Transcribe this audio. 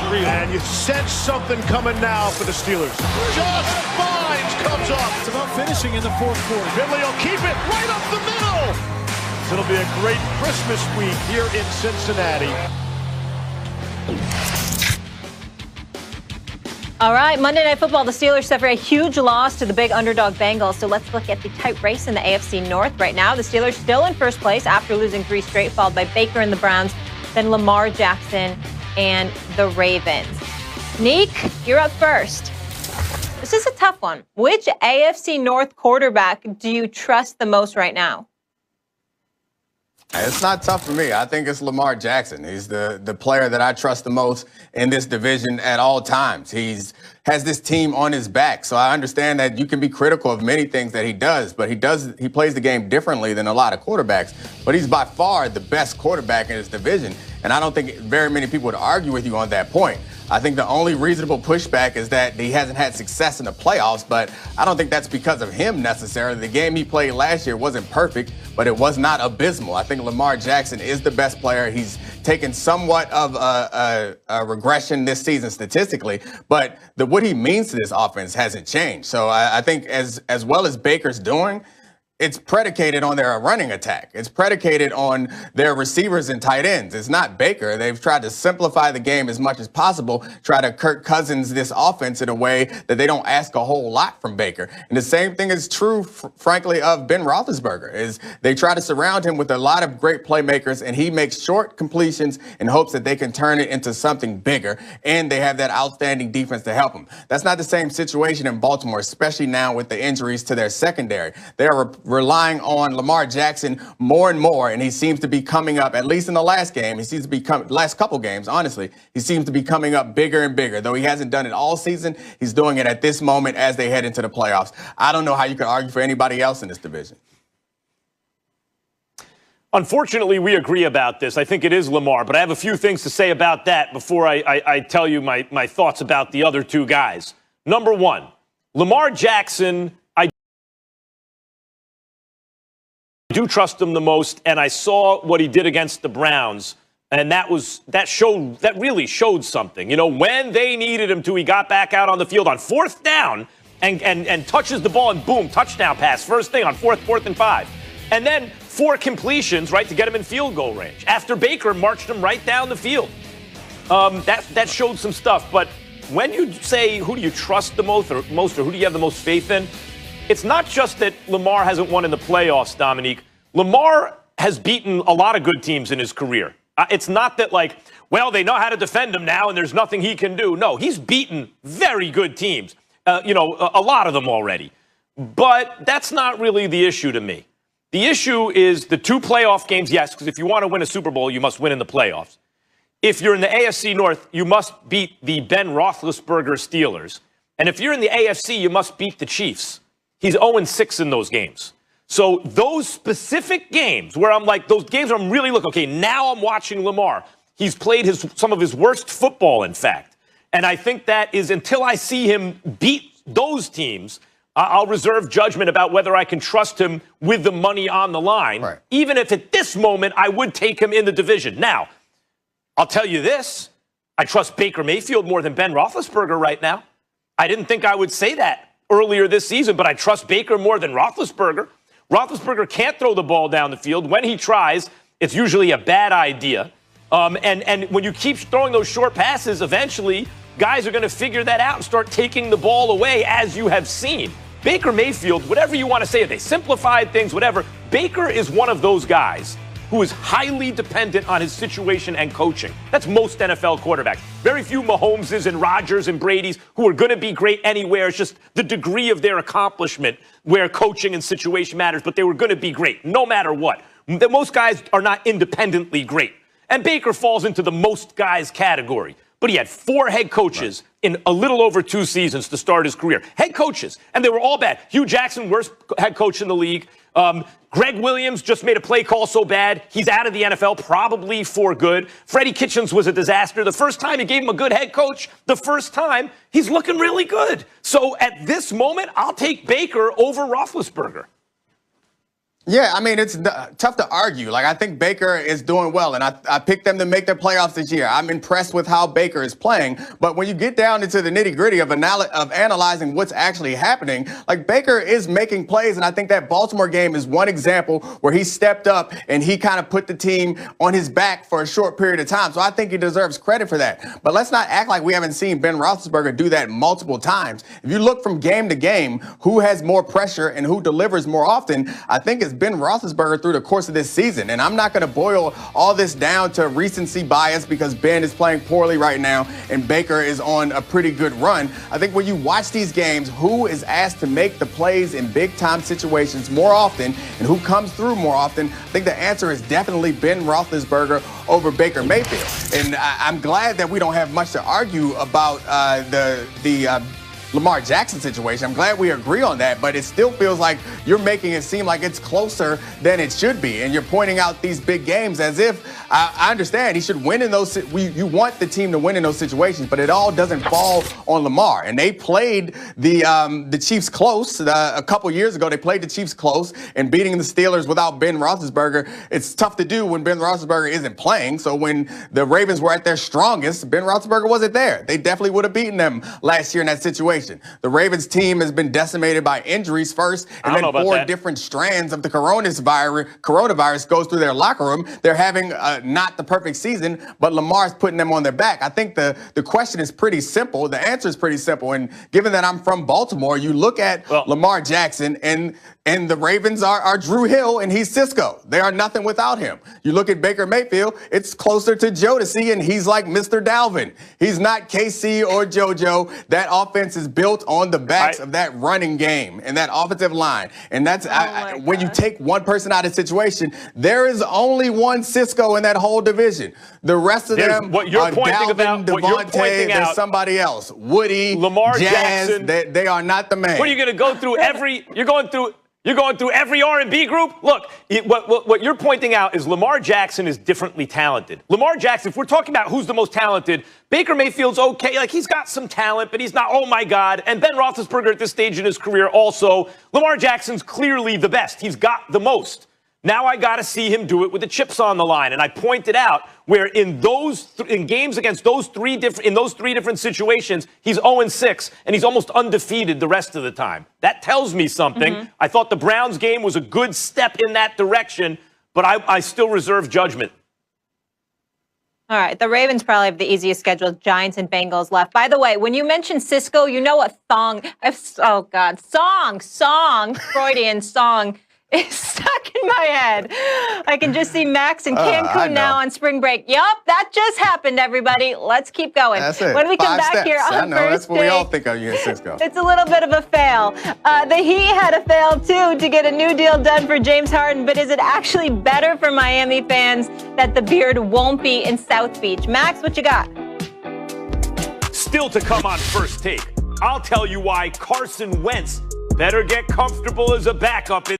agree. And you sense something coming now for the Steelers. Just finds, comes up. It's about finishing in the fourth quarter. Finley will keep it right up the middle. It'll be a great Christmas week here in Cincinnati. All right, Monday Night Football, the Steelers suffer a huge loss to the big underdog Bengals. So let's look at the tight race in the AFC North right now. The Steelers still in first place after losing 3 straight, followed by Baker and the Browns, then Lamar Jackson and the Ravens. Neek, you're up first. This is a tough one. Which AFC North quarterback do you trust the most right now? It's not tough for me. I think it's Lamar Jackson. He's the player that I trust the most in this division at all times. He's has this team on his back. So I understand that you can be critical of many things that he does, but he plays the game differently than a lot of quarterbacks. But he's by far the best quarterback in his division. And I don't think very many people would argue with you on that point. I think the only reasonable pushback is that he hasn't had success in the playoffs, but I don't think that's because of him necessarily. The game he played last year wasn't perfect, but it was not abysmal. I think Lamar Jackson is the best player. He's taken somewhat of a regression this season statistically, but what he means to this offense hasn't changed. So I think as well as Baker's doing, it's predicated on their running attack. It's predicated on their receivers and tight ends. It's not Baker. They've tried to simplify the game as much as possible, try to Kirk Cousins this offense in a way that they don't ask a whole lot from Baker. And the same thing is true, frankly, of Ben Roethlisberger, is they try to surround him with a lot of great playmakers, and he makes short completions in hopes that they can turn it into something bigger, and they have that outstanding defense to help him. That's not the same situation in Baltimore, especially now with the injuries to their secondary. They are relying on Lamar Jackson more and more, and he seems to be coming up, at least in the last game, last couple games, honestly, he seems to be coming up bigger and bigger. Though he hasn't done it all season, he's doing it at this moment as they head into the playoffs. I don't know how you could argue for anybody else in this division. Unfortunately, we agree about this. I think it is Lamar, but I have a few things to say about that before I tell you my thoughts about the other two guys. Number one, Lamar Jackson, I do trust him the most, and I saw what he did against the Browns, and that really showed something. You know, when they needed him to, he got back out on the field on 4th down and touches the ball, and boom, touchdown pass, first thing on 4th and 5. And then 4 completions, right, to get him in field goal range. After Baker marched him right down the field. That showed some stuff. But when you say who do you trust the most or who do you have the most faith in, it's not just that Lamar hasn't won in the playoffs, Dominique. Lamar has beaten a lot of good teams in his career. It's not that, like, well, they know how to defend him now and there's nothing he can do. No, he's beaten very good teams, a lot of them already. But that's not really the issue to me. The issue is the 2 playoff games, yes, because if you want to win a Super Bowl, you must win in the playoffs. If you're in the AFC North, you must beat the Ben Roethlisberger Steelers. And if you're in the AFC, you must beat the Chiefs. He's 0-6 in those games. So those specific games where I'm like, those games where I'm really looking, okay, now I'm watching Lamar. He's played some of his worst football, in fact. And I think that is until I see him beat those teams, I'll reserve judgment about whether I can trust him with the money on the line, right, even if at this moment I would take him in the division. Now, I'll tell you this. I trust Baker Mayfield more than Ben Roethlisberger right now. I didn't think I would say that earlier this season, but I trust Baker more than Roethlisberger. Roethlisberger can't throw the ball down the field. When he tries, it's usually a bad idea. And when you keep throwing those short passes, eventually guys are going to figure that out and start taking the ball away, as you have seen. Baker Mayfield, whatever you want to say, they simplified things, whatever. Baker is one of those guys who is highly dependent on his situation and coaching. That's most NFL quarterbacks. Very few Mahomeses and Rodgers and Bradys who are going to be great anywhere. It's just the degree of their accomplishment where coaching and situation matters, but they were going to be great no matter what. Most guys are not independently great. And Baker falls into the most guys category. But he had 4 head coaches in a little over 2 seasons to start his career. Head coaches, and they were all bad. Hugh Jackson, worst head coach in the league. Greg Williams just made a play call so bad, he's out of the NFL, probably for good. Freddie Kitchens was a disaster. The first time you gave him a good head coach, the first time, he's looking really good. So at this moment, I'll take Baker over Roethlisberger. Yeah, I mean, it's tough to argue. Like, I think Baker is doing well, and I picked them to make the playoffs this year. I'm impressed with how Baker is playing. But when you get down into the nitty-gritty of analyzing what's actually happening, like, Baker is making plays, and I think that Baltimore game is one example where he stepped up and he kind of put the team on his back for a short period of time. So I think he deserves credit for that. But let's not act like we haven't seen Ben Roethlisberger do that multiple times. If you look from game to game, who has more pressure and who delivers more often, I think it's Ben Roethlisberger through the course of this season. And I'm not going to boil all this down to recency bias because Ben is playing poorly right now and Baker is on a pretty good run. I think when you watch these games, who is asked to make the plays in big-time situations more often and who comes through more often, I think the answer is definitely Ben Roethlisberger over Baker Mayfield. And I'm glad that we don't have much to argue about the Lamar Jackson situation. I'm glad we agree on that, but it still feels like you're making it seem like it's closer than it should be. And you're pointing out these big games as if I understand he should win in those. You want the team to win in those situations, but it all doesn't fall on Lamar. And they played the Chiefs close a couple years ago. They played the Chiefs close and beating the Steelers without Ben Roethlisberger. It's tough to do when Ben Roethlisberger isn't playing. So when the Ravens were at their strongest, Ben Roethlisberger wasn't there. They definitely would have beaten them last year in that situation. The Ravens team has been decimated by injuries first, and then 4 different strands of the coronavirus goes through their locker room. They're having not the perfect season, but Lamar's putting them on their back. I think the question is pretty simple. The answer is pretty simple. And given that I'm from Baltimore, you look at Lamar Jackson and the Ravens are Drew Hill and he's Cisco. They are nothing without him. You look at Baker Mayfield, it's closer to Jodeci and he's like Mr. Dalvin. He's not KC or JoJo. That offense is built on the backs of that running game and that offensive line. And that's when you take one person out of the situation, there is only one Cisco in that whole division. The rest of them what you're are pointing Dalvin, about, Devontae, what you're pointing there's out, somebody else. Woody, Lamar Jazz, Jackson. they are not the man. What are you going to go through You're going through every R&B group? Look, what you're pointing out is Lamar Jackson is differently talented. Lamar Jackson, if we're talking about who's the most talented, Baker Mayfield's okay. Like, he's got some talent, but he's not, oh, my God. And Ben Roethlisberger at this stage in his career also. Lamar Jackson's clearly the best. He's got the most. Now I got to see him do it with the chips on the line. And I pointed out where in games against those three different situations, he's 0-6 and he's almost undefeated the rest of the time. That tells me something. Mm-hmm. I thought the Browns game was a good step in that direction, but I still reserve judgment. All right, the Ravens probably have the easiest schedule, Giants and Bengals left. By the way, when you mention Cisco, you know what Freudian song is stuck in my head. I can just see Max in Cancun now on spring break. Yup, that just happened, everybody. Let's keep going. That's it. When we come 5 back steps. here on I know, first that's what take, we all think of you at Cisco. It's a little bit of a fail. The Heat had a fail, too, to get a new deal done for James Harden. But is it actually better for Miami fans that the Beard won't be in South Beach? Max, what you got? Still to come on First Take, I'll tell you why Carson Wentz better get comfortable as a backup in